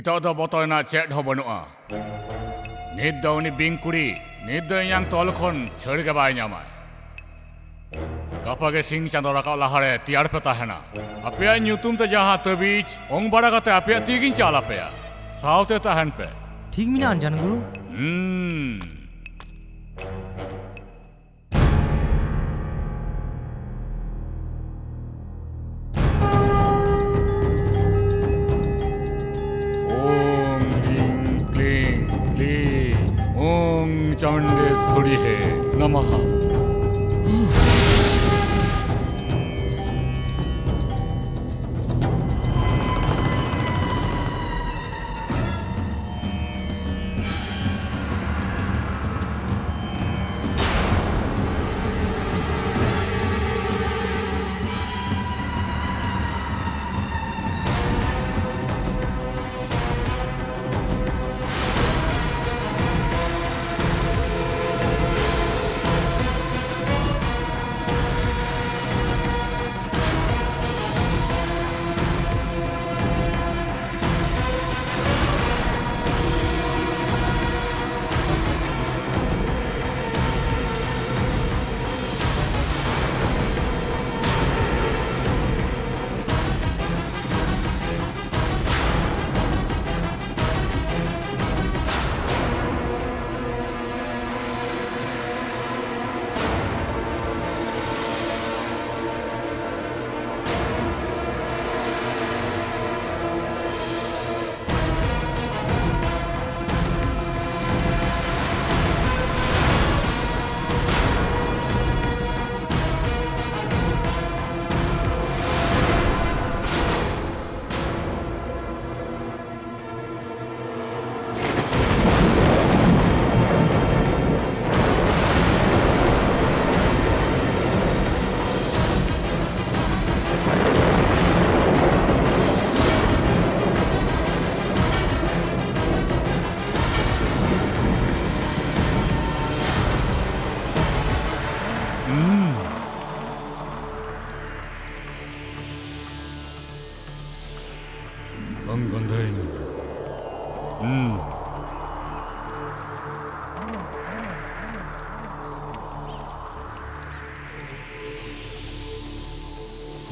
Nito do botoyna chet ho banua. Nit do uni bing kuri, nit do yang tol khon chhar ge bai nyama. Gapa ge sing chando rakau lahare tiar pe tahena. Apya nyutum te jaha tabich ong bara kate apya tigin chala pe. Saute tahen pe. ठीक मिना जान गुरु ओम ह्रीं क्लीं क्लीं ओम चामुंडेश्वरी नमः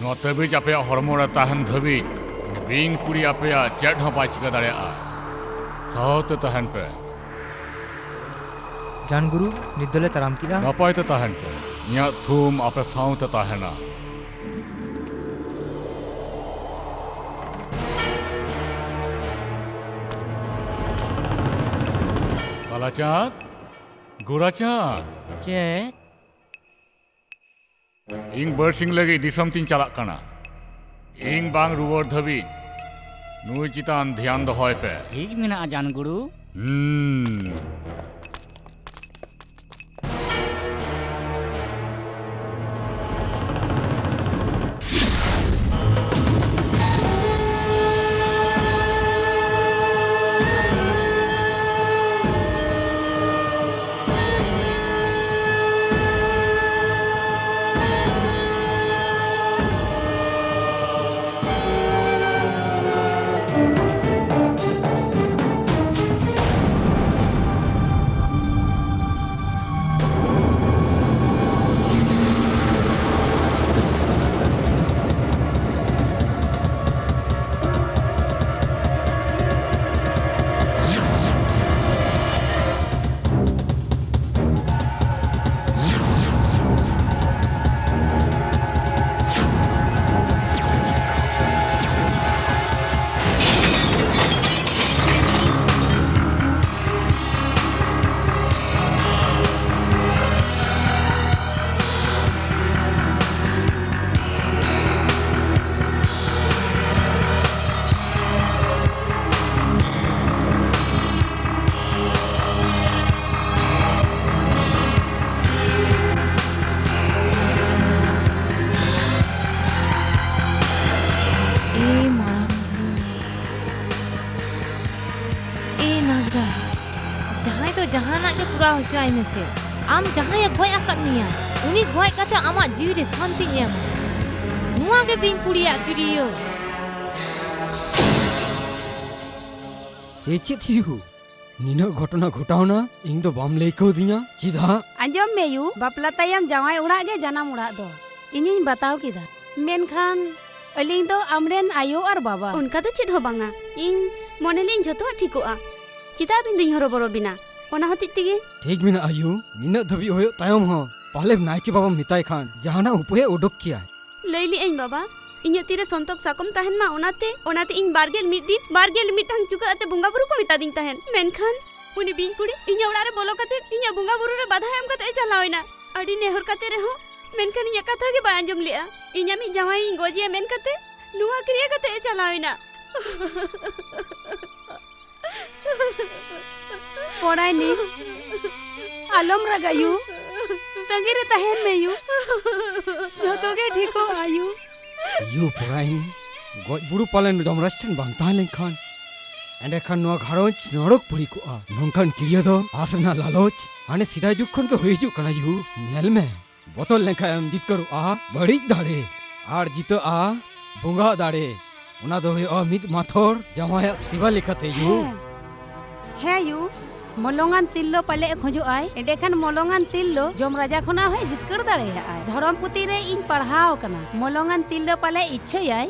Notabij apya hormona tahan dhabi bing kuri apya chet ho bai chika dare a saute tahan pe जान गुरु निदले तराम किया napai te tahan pe nya thum apya saute tahena kalachat gurachat Chet, ing bersing lagi disam tin chalak kana ing bang ruwar dhabi nui chitan dhyan dohoy pe ठीक मिना जान गुरु जहानाक के पूरा होचाय मेसे आम जहां या गोय आकत निया उनी गोय कते आमा जीव रे शांति एम नुआ के बिन पुड़िया किरियो ᱪᱮᱫ ᱦᱤᱭᱩ ᱱᱤᱱᱟᱹᱜ ᱜᱷᱚᱴᱚᱱᱟ ᱜᱷᱚᱴᱟᱣᱱᱟ ᱤᱧ ᱫᱚ ᱵᱟᱢ ᱞᱟᱹᱭ ᱠᱟᱣᱫᱤᱧᱟ ᱪᱮᱫᱟᱜ? ᱟᱸᱡᱚᱢ ᱢᱮ ᱭᱩ, ᱵᱟᱯᱞᱟ ᱛᱟᱭᱚᱢ ᱡᱟᱶᱟᱭ ᱚᱲᱟᱜ ᱜᱮ ᱡᱟᱱᱟᱢ ᱚᱲᱟᱜ ᱫᱚ ᱤᱧᱤᱧ ᱵᱟᱛᱟᱣ ᱠᱮᱫᱟ, ᱢᱮᱱᱠᱷᱟन ᱟᱹᱞᱤᱧ ᱫᱚ ᱟᱢᱨᱮᱱ ᱟᱭᱳ ᱟᱨ ᱵᱟᱵᱟ। ᱚᱱᱠᱟ ᱫᱚ ᱪᱮᱫ ᱦᱚᱸ ᱵᱟᱝᱟ, ᱤᱧ ᱢᱚᱱᱮᱞᱤᱧ ᱡᱷᱚᱛᱚᱣᱟᱜ ᱴᱷᱤᱠᱚᱜᱼᱟ। ᱪᱮᱫᱟᱜ ᱟᱹᱵᱤᱱ ᱫᱚᱧ ᱦᱚᱨᱚᱵᱚᱨᱚ ᱵᱤᱱᱟ? ᱚᱱᱟ ᱦᱚᱛᱮᱡ ᱛᱮᱜᱮ ᱴᱷᱤᱠ ᱢᱮᱱᱟᱜᱼᱟ ᱭᱩ, ᱱᱤᱱᱟᱹᱜ ᱫᱷᱟᱹᱵᱤᱡ ᱦᱩᱭᱩᱜ ᱛᱟᱭᱚᱢ ᱦᱚᱸ ᱯᱟᱞᱮ ᱱᱟᱭᱠᱮ ᱵᱟᱵᱟᱢ ᱢᱮᱛᱟᱭ ᱠᱷᱟᱱ ᱡᱟᱦᱟᱱᱟᱜ ᱩᱯᱟᱹᱭᱮ ᱩᱰᱩᱠ ᱠᱮᱭᱟᱭ। ᱞᱟᱹᱭ ᱞᱮᱜᱼᱟᱹᱧ ᱵᱟᱵᱟ, ᱤᱧᱟᱹᱜ ᱛᱤᱨᱮ ᱥᱚᱱᱛᱚᱠ ᱥᱟᱠᱚᱢ ᱛᱟᱦᱮᱱ ᱢᱟ, ᱚᱱᱟᱛᱮ ᱤᱧ 21 ᱫᱤᱱ 21 ᱪᱩᱠᱟᱹ ᱟᱛᱮ ᱵᱚᱸᱜᱟ ᱵᱩᱨᱩ ᱠᱚ ᱢᱮᱛᱟᱫᱤᱧ ᱛᱟᱦᱮᱱ। ᱢᱮᱱᱠᱷᱟᱱ ᱩᱱᱤ ᱵᱤᱧ ᱠᱩᱲᱤ ᱤᱧᱟᱹᱜ ᱚᱲᱟᱜ ᱨᱮ ᱵᱚᱞᱚ ᱠᱟᱛᱮ ᱤᱧᱟᱹᱜ ᱵᱚᱸᱜᱟ ᱵᱩᱨᱩ ᱨᱮ ᱵᱟধᱟ ᱮᱢ ᱠᱟᱛᱮ ᱪᱟᱞᱟᱣᱮᱱᱟ। ᱟᱹᱰᱤ ᱱᱮᱦᱚᱨ ᱠᱟᱛᱮ ᱨᱮᱦᱚᱸ ᱢᱮᱱᱠᱷᱟन ᱤᱧᱟᱹᱜ ᱠᱟᱛᱷᱟ ᱜᱮ ᱵᱟᱭ ᱟᱸᱡᱚᱢ ᱞᱮᱜᱼᱟ। ᱤᱧ ᱟᱢᱤᱡ ᱡᱟᱶᱟᱭᱤᱧ ᱜᱚᱡᱮᱭᱟ ᱢᱮᱱ ᱠᱟᱛᱮ ᱱᱚᱣᱟ ᱠᱨᱤᱭᱟ ᱠᱟᱛᱮ ᱪᱟᱞᱟᱣᱮᱱᱟ। ᱯᱚᱲᱟᱭᱱᱤ आलम रागा यू, तंगे रे तहन में यू, जतो गे ठीको आयु। ᱭᱩ ᱯᱚᱲᱟᱭᱱᱤ, ᱜᱚᱡ ᱵᱩᱲᱩ ᱯᱟᱞᱮᱱ ᱡᱚᱢᱨᱟᱡᱽ ᱴᱷᱮᱱ ᱵᱟᱝ ᱛᱟᱦᱮᱸ ᱞᱮᱱᱠᱷᱟᱱ ᱮᱸᱰᱮᱠᱷᱟᱱ ᱱᱚᱣᱟ ᱜᱷᱟᱨᱚᱸᱡᱽ ᱱᱚᱨᱚᱠ ᱯᱩᱨᱤ ᱠᱚᱜᱼᱟ। ᱱᱚᱝᱠᱟᱱ ᱠᱤᱨᱤᱭᱟᱹ ᱫᱚ ᱟᱥ ᱨᱮᱱᱟᱜ ᱞᱟᱞᱚᱪ ᱦᱟᱱᱮ ᱥᱮᱫᱟᱭ ᱡᱩᱜᱽ ᱠᱷᱚᱱ ᱜᱮ ᱦᱩᱭ ᱦᱤᱡᱩᱜ ᱠᱟᱱᱟ। ᱭᱩ ᱧᱮᱞ ᱢᱮ, ᱵᱚᱛᱚᱨ ᱞᱮᱱᱠᱷᱟᱱ ᱮᱢ ᱡᱤᱛᱠᱟᱹᱨᱚᱜᱼᱟ ᱵᱟᱹᱲᱤᱡ ᱫᱟᱲᱮ, ᱟᱨ ᱡᱤᱛᱟᱹᱜᱼᱟ ᱵᱚᱸᱜᱟ ᱫᱟᱲᱮ। ᱚᱱᱟ ᱫᱚ ᱦᱩᱭᱩᱜᱼᱟ ᱢᱤᱫ ᱢᱟᱛᱷᱚᱨ ᱡᱟᱶᱟᱭᱟᱜ ᱥᱮᱵᱟ ᱞᱮᱠᱟᱛᱮ। ᱭᱩ है यू, मलंगान तिल्लो पाले खोजो आय, एडेखान मलंगान तिल्लो जम राजा खना है जितकर दाड़े आय। धर्म पुती रे इन पढ़ाओ कना, मलंगान तिल्लो पाले इच्छा आय,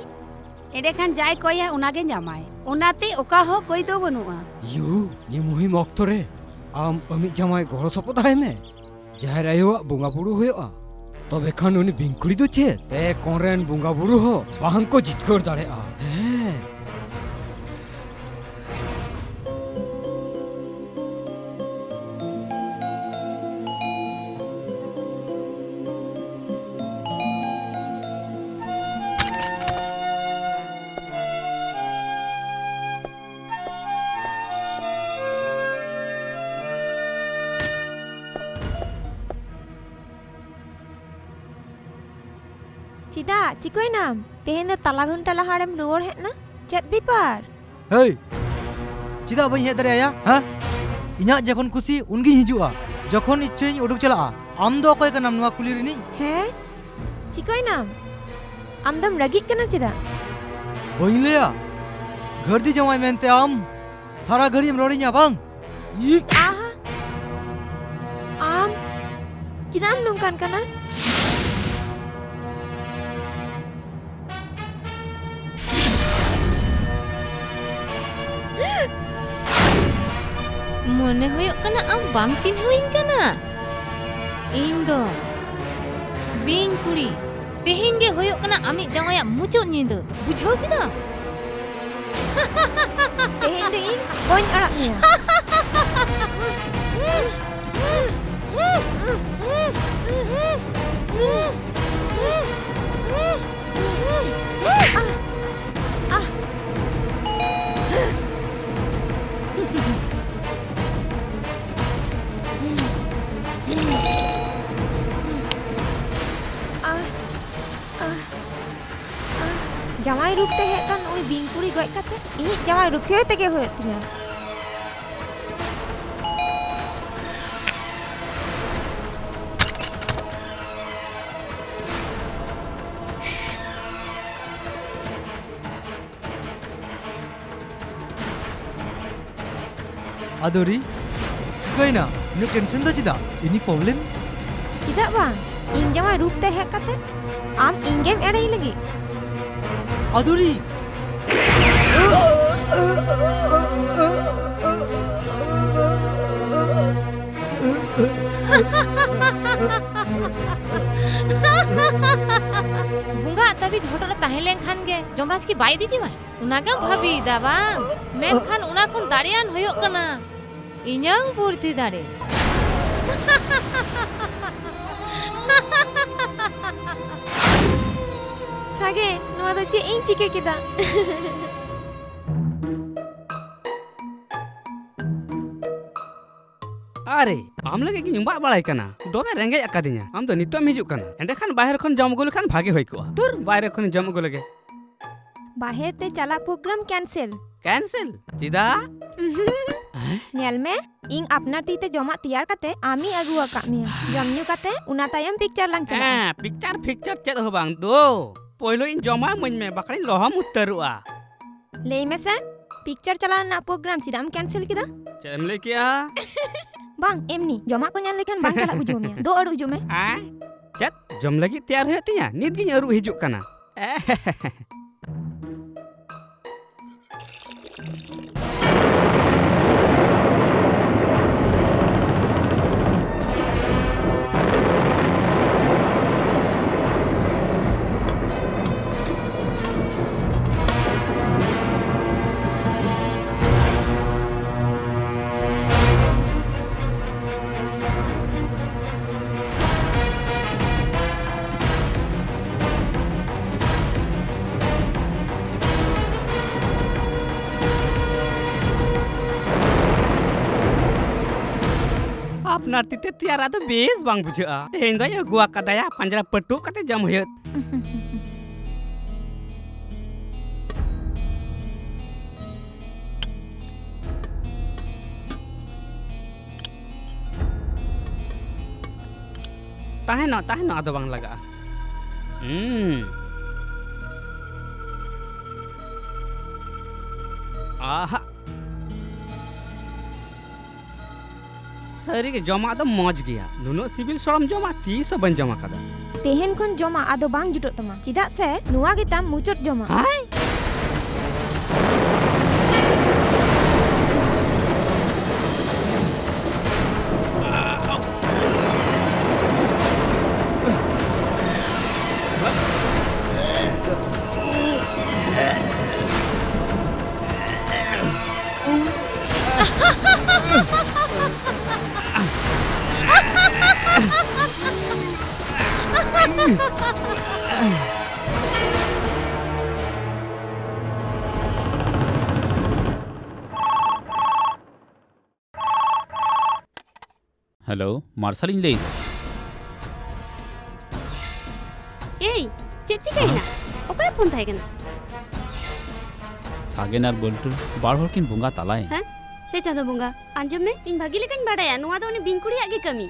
एडेखान जाय कोई है उनागे जामाय, उनाते ओका हो कोई दो बनुआ। ᱭᱩ ᱱᱤᱭᱟᱹ ᱢᱩᱦᱤᱢ ᱚᱠᱛᱚ ᱨᱮ ᱟᱢ ᱟᱢᱤᱡ ᱡᱟᱶᱟᱭ ᱜᱚᱲᱚ ᱥᱚᱯᱚᱦᱚᱫ ᱢᱮ। ᱡᱟᱦᱮᱨ ᱟᱭᱳᱣᱟᱜ ᱵᱚᱸᱜᱟ ᱵᱩᱨᱩ ᱦᱩᱭᱩᱜᱼᱟ, ᱛᱚᱵᱮ ᱠᱷᱟᱱ ᱩᱱᱤ ᱵᱤᱧ ᱠᱩᱲᱤ ᱫᱚ ᱪᱮᱫ ᱯᱮ ᱠᱚᱱ ᱨᱮᱱ ᱵᱚᱸᱜᱟ ᱵᱩᱨᱩ ᱦᱚᱸ ᱵᱟᱝ ᱠᱚ ᱡᱤᱛᱠᱟᱹᱨ ᱫᱟᱲᱮᱭᱟᱜᱼᱟ। ᱦᱮᱸ चिदा चिकोय नाम तेहेन दो तला घंटा लहाड़ेम रुआड़ हेना चेत बिपार हेय चिदा बई हेज दाड़ेया हां इᱧᱟᱜ जखन खुशी उनगी हिजुआ जखन इच्छाई उडुक चला आम दो अकय कनाम नवा कुली रिनी है चिकोय नाम आमदम रगिक कना चिदा बई लेया घरदी जमाई मेनते आम सारा घड़ीम रोड़िया बांग आहा आम चिदाम नोंकान कना मने हुयुग कना आम बाम चिन्हउइñ कना ᱤᱧ ᱫᱚ ᱵᱤᱧ ᱠᱩᱲᱤ ᱛᱮᱦᱮᱧ ᱜᱮ ᱦᱩᱭᱩᱜ ᱠᱟᱱᱟ ᱟᱢᱤᱡ ᱡᱟᱶᱟᱭᱟᱜ ᱢᱩᱪᱟᱹᱫ ᱧᱤᱫᱟᱹ ᱵᱩᱡᱷᱟᱹᱣ ᱠᱮᱫᱟᱢ तेहेन दो इन बोñ अड़ाग मेया जावाई रुकते है कन ओई बिंग कुड़ी गय काते इनी जावाई रुखे तेगे होय तिया आदोरी चिकोयना नु टेंशन दो चिदा इनी प्रॉब्लम चिदा बांग इन जावाई रुकते है काते आम इंगेम एड़े लगी आदोरी बुंगा तभी झोटो रे ताहे लेनखान गे जमराज की बाई दीदी माय उनागे भाबी दा बांग मेनखान उना खन दाड़ियान हुयुग कना इᱧᱟᱝ बुद्धि दाड़े सागे नोआ दो चे इन चिके केदा अरे आम लगे कि उम्बा बड़ाई कना दोबे रेंगे अकादिया आम तो नितम हिजुक कना एंडे खान बाहर खन जम अगु लेखान भागे होई कोआ तुर बाहर खन जम अगु लगे बाहर ते चला प्रोग्राम कैंसिल कैंसिल चिदा नेल में इंग अपना तीते जमा तैयार कते आमी अगु आका मिया जमन्यू कते उना तायम पिक्चर लांग चला पिक्चर पिक्चर चेद हो बांग दो पहिलो इन जमा मन में बकड़ी लोहम उत्तरुआ ले में से पिक्चर चलाना प्रोग्राम चिदाम कैंसिल किदा चल किया बांग एमनी जमा को ᱧᱮᱞ लेखान बांग चला बुझो मिया दो और बुझो में चत जम लगी तैयार हो तिया नित गिन अरु हिजुक कना अपनार तीते तैयार तो बेस बांग बुझा तेन दो गुआ कदाया पंजरा पट्टू कते जम होयत ताहे ना आदो बांग लगा आहा सारी के जमा तो मौज गया नुनो सिविल सोरम जमा तीस बन जमा कदा तेहन खन जमा आदो बांग जुटो तमा चिदा से नुआ गेताम मुचट जमा हाय हेलो मार्शल इन लई एई चेक चिकाइना ओके फोन थाय कना सागेन और बोल्टू बार हर किन बुंगा तालाय हैं हे चांदो बुंगा आंजम में इन भागी लेकान बाडाया नुआ दो ने बिंकुड़िया गे कमी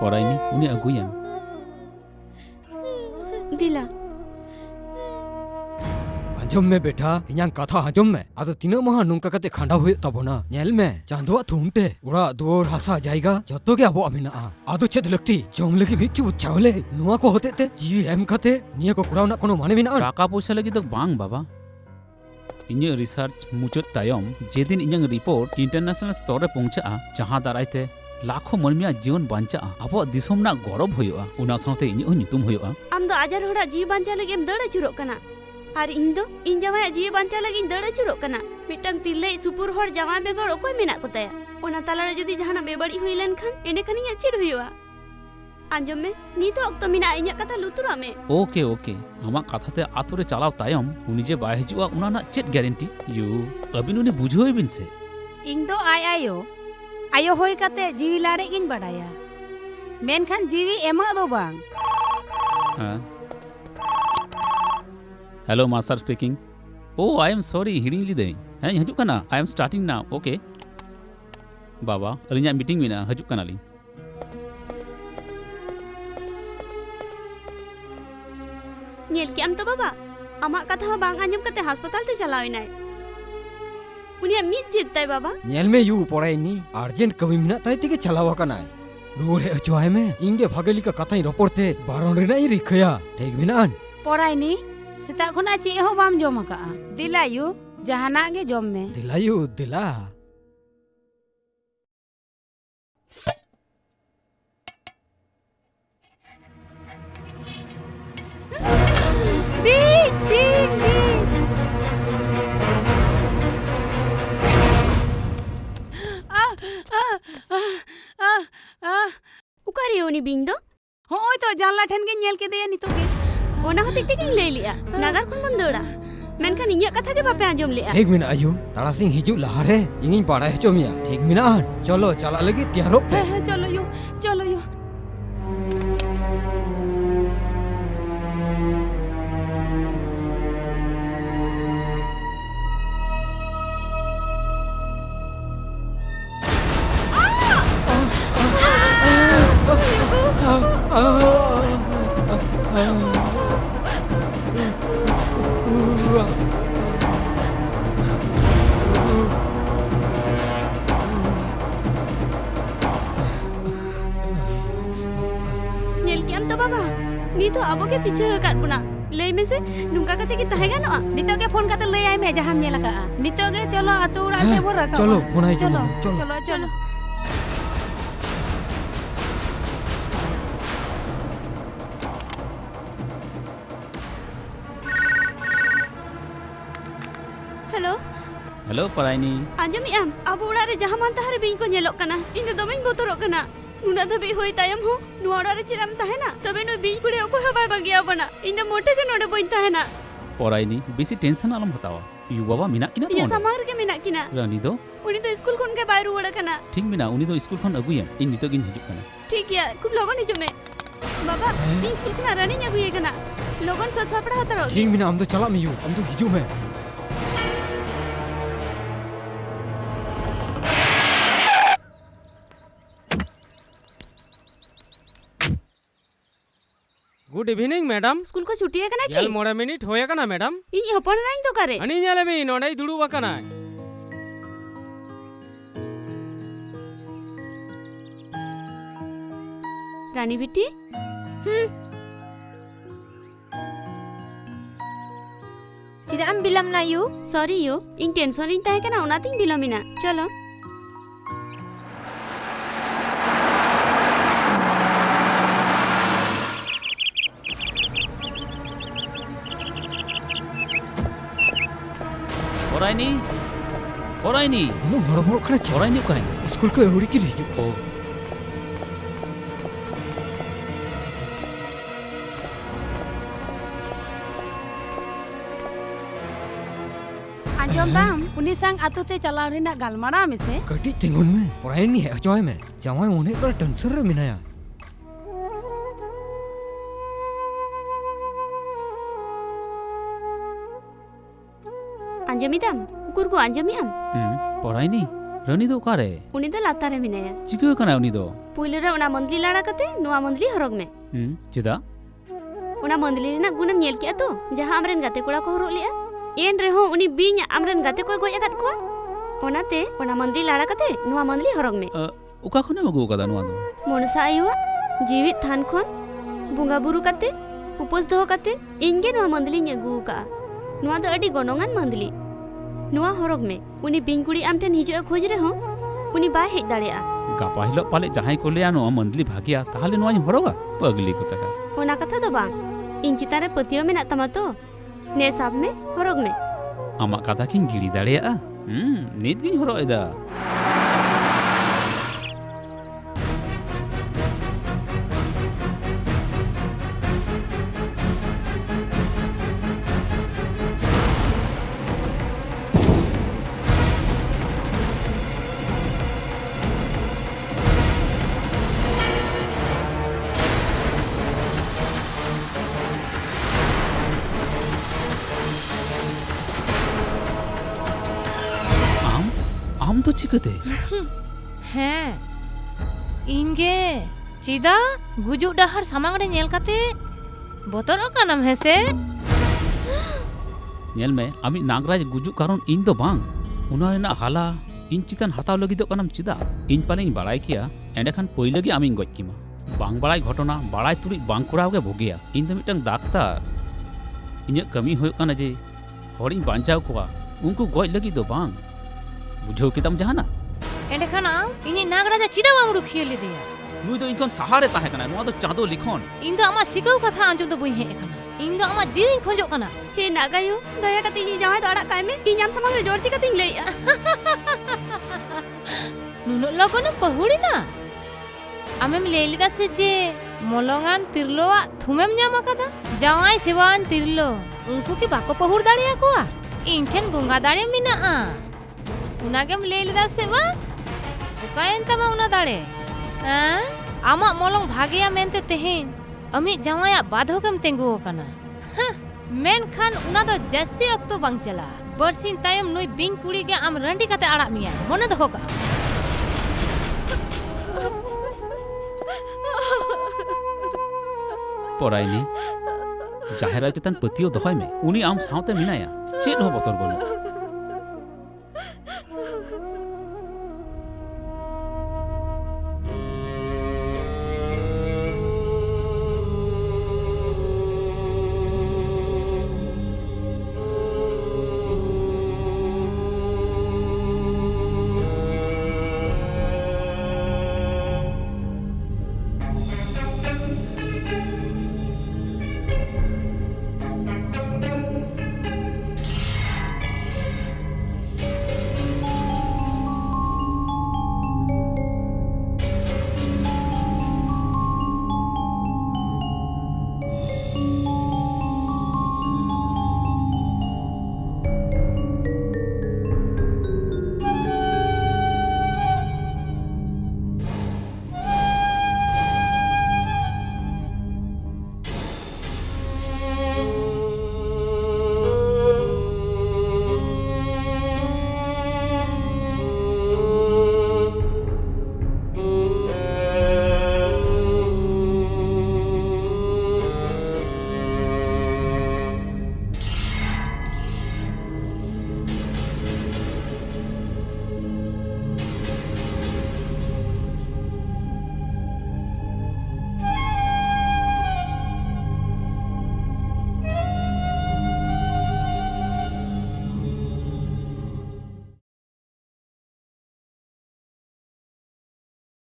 पराइनी उन्हें अगुयम दिला आंजम में बेटा इन्यां कथा आंजम में आदो तीना महा नुंका कते खांडा हुए तबोना नेल में चांदवा थुमते उड़ा दुर हसा जाएगा जत्तो के अबो अमिना आदो चेद लगती जम लगी बिच्चू चावले नुआ को होते ते जी एम कते निया को कुराव ना कोनो माने बिना टाका पैसा लगी तो बांग बाबा इन्हें रिसर्च मुचाद तायम जेदिन इन्हें रिपोर्ट इंटरनेशनल स्तर रे पहुंचा जहां दारायते लाखों मनमिया जीवन बांचा अब दिसोम ना गौरव होयोआ उना साथे इन्हें नितुम होयोआ आम दो आजार होड़ा जीव बांचा लगे दड़ चुरो कना और इन दो इन जमाया जीव बांचा लगे दड़ चुरो कना मिटन तिल्ले सुपुर हर जमा बेगर ओकोय मेना कोताया ओना तालारे जदी जहाना बेबड़ी हुई लेन खान एने खान इया चिड़ होयोआ आंजम में नी तो अक्तो मिना इया कथा लुतुरा में ओके ओके आमा कथा ते आतुरे चलाव तायम उनी जे बाय हिजुआ उना ना चेट गारंटी यू अबिन उनी बुझोय बिन से इन दो आयो होय कते जीवी लाड़े गिन बड़ाया मेनखान जीवी एमा दो बांग hello master speaking oh I am sorry hearing लिदे हैं हजू कना I am starting now okay बाबा अलिया मीटिंग में ना हजू कना ली नेल के आम तो बाबा आमा कथा बांग आंजम कते अस्पताल ते चलावइनाय उनिया मित जितताय बाबा नेल में यू पड़ाइनी अर्जेंट कमी मिना ताई तेगे चलावा कनाय रोरे अचवाय में इंगे भागेली का कथाई रपोरते बारोन रेना इ रिखया ठीक बिनान पड़ाइनी सीता खुना चे हो बाम जम का दिलायु जहाना गे जम में दिलायु दिला Bing! Ukari uni bing do? Hoi to janla then ge nyel ke deya nito ge. Ona hotik tegi lay liya. Nagar kun mandora. Menkan inya katha ge bape anjom liya. ठीक मिना आयु तारासिंग हिजुक लहा रे इंगिन पाड़ा है चोमिया ठीक मिना चलो चला लगी त्यारो पे Chalo yo. Nyel kiam to baba. Ni to abo ke piche kat buna. Lay me se nungka kate ki tahe ganoa. Nito ge phone kate lay ai me jaham nyel ka. Nito ge chalo atu ura se bor raka. चलो phone आई Chalo. Hello. Hello पराइनी Anjom iam. Abo ura re jahan man tahare bing ko nyelok kana. Inde domain botorok kana. Nuna dhabi hoi tayam ho. Nuwa ora re chiram tahena. Tobe no bing kure oko ha bai bagia bana. Inde mote ke node boin tahena. पराइनी बेसी tension Alam हतावा you बाबा मिना किना Iya तो samar ke menak kina. रानी दो Uni to school khon ke bai ruwada kana. ठीक मिना उनी दो school खन अगुयम इन नितो गिन हिजुक कना ठीक ya. Khub logon hijok me. Baba, bing school khon arani nya guye kana. Logon sat sapra hataro. ठीक मिना हम तो चला मियू हम तो हिजू में good evening madam School ko chuti hai kana गेल ki? मोड़ा मिनिट होया कना madam Ii hopon rain to kare. अनि ᱧᱮᱞᱮ ᱢᱤ ᱱᱚᱰᱮ ᱫᱩᱲᱩᱵ ᱟᱠᱟᱱᱟ Rani biti? Tidak am bilam na you. Sorry yo. Ing tension ring tahe kana onating bilomina. Chalo. पराइनी नो बड़ बड़ खना पराइनी करे स्कूल को एवरी की हिजू ओ Anjom dam, uni sang atu te chalaw rena galmara me se. कटी टिंगुन में पराइनी है जॉय में जमाई होने पर टेंशन रे मिनाया Anjamidam. Ukur ko anjamiam. पराइनी रानी दो कारे Uni to latar re minaya. चिको कना उनी दो Puylo re ona mandli lara kate nuwa mandli horog me. चिदा Ona mandli rena gunam nyel kya to. Jaha amren gate kura ko horog liya. En reho uni binya amren gate ko goi akat ko. Onate ona mandli lara kate nuwa mandli horog me. उका खने मगु कदा नुआ दो Monsa ayuwa jiwit than khon bunga buru kate upos doho kate inge nuwa mandli nya gu ka. Nuwa do adi gonongan mandli. Nuwa horog me. Uni bingkuri amten hijau khoj reho uni bai hej dareya. गापा हिलो पाले जहां को ले आनो monthly भागिया ताहले नोआ हरोगा पगली को तका Ona katha do bang. In चिता रे पतियो मेना तमा तो ने साब में horog me. आमा कथा किन गिरी दाड़ेया नीत गिन हरो एदा आम तो चिकते He. Inge. Cida gujuk dahar samang re nyel kate botorok kanam hese. Nail में अमी नागराज गुजु कारण इन दो बांग उना रेना हाला इन चितन हताव लगी दो कनम चिदा इन पाले बड़ाई किया एंडे खान पहिले गे आमी गज किमा बांग बड़ाई घटना बड़ाई तुरी बांग कुराव गे भोगिया इन दो मिटंग डाक्टर इन्या कमी होय कना जे हरिन बांचाव कोआ उनको गज लगी दो बांग बुझो कितम जहाना Ende kana ini nagraja cida bam rukhiye lidiya. नुई दो इनखन सहारे ताहे कना नुआ दो चाँदो लिखन ᱤᱧ ᱫᱚ ᱟᱢᱟᱜ ᱥᱤᱠᱟᱹᱣ ᱠᱟᱛᱷᱟ ᱟᱸᱡᱚᱢ ᱫᱚ ᱵᱟᱹᱧ ᱦᱮᱡ ᱟᱠᱟᱱᱟ ᱤᱧ ᱫᱚ ᱟᱢᱟᱜ ᱡᱤᱣᱤᱧ ᱠᱷᱚᱡᱚᱜ ᱠᱟᱱᱟ हे नागायु दया कते इᱧ जावाई दो अड़ाग काय में इᱧ आम सामang रे जोरती कते इᱧ लईया ᱱᱩᱱᱟᱹᱜ ᱞᱚᱜᱚᱱᱮᱢ ᱯᱟᱹᱦᱩᱲᱤᱱᱟ ᱟᱢᱮᱢ ᱞᱟᱹᱭ ᱞᱮᱫᱟ ᱥᱮ ᱪᱮ ᱢᱚᱞᱚᱝᱟᱱ ᱛᱤᱨᱞᱟᱹᱣᱟᱜ ᱛᱷᱩᱢᱮᱢ ᱧᱟᱢ ᱟᱠᱟᱫᱟ ᱡᱟᱶᱟᱭ ᱥᱮᱵᱟᱣᱟᱱ ᱛᱤᱨᱞᱟᱹ ᱩᱱᱠᱩ ᱠᱤ ᱵᱟᱠᱚ ᱯᱟᱹᱦᱩᱲ ᱫᱟᱲᱮᱭᱟᱠᱚᱣᱟ ᱤᱧ ᱴᱷᱮᱱ ᱵᱚᱸᱜᱟ ᱫᱟᱲᱮ ᱢᱮᱱᱟᱜᱼᱟ ᱚᱱᱟᱜᱮᱢ ᱞᱟᱹᱭ ᱞᱮᱫᱟ ᱥᱮ ᱵᱟᱝ ᱚᱠᱟᱭᱮᱱ ᱛᱟᱢᱟ ᱚᱱᱟ ᱫᱟᱲᱮ ᱟᱢᱟᱜ ᱢᱚᱞᱚᱝ ᱵᱷᱟᱜᱮᱭᱟ ᱢᱮᱱᱛᱮ ᱛᱮᱦᱮᱧ ᱟᱢᱤᱡ ᱡᱟᱶᱟᱭᱟᱜ ᱵᱟᱫᱷᱚᱠᱮᱢ ᱛᱮᱸᱜᱩ ᱟᱠᱟᱱᱟ ᱢᱮᱱᱠᱷᱟᱱ ᱚᱱᱟ ᱫᱚ ᱡᱟᱹᱥᱛᱤ ᱚᱠᱛᱚ ᱵᱟᱝ ᱪᱟᱞᱟᱜᱼᱟ ᱵᱟᱨᱥᱤᱧ ᱛᱟᱭᱚᱢ ᱱᱩᱭ ᱵᱤᱧ ᱠᱩᱲᱤ ᱜᱮ ᱟᱢ ᱨᱟᱺᱰᱤ ᱠᱟᱛᱮ ᱟᱲᱟᱜ ᱢᱮᱭᱟ ᱢᱚᱱᱮ ᱫᱚᱦᱚ ᱠᱟᱜ पराइनी जाहेरा चेतन पतियो दहय में उनी आम सावते मिनाया चेद हो बतर बनु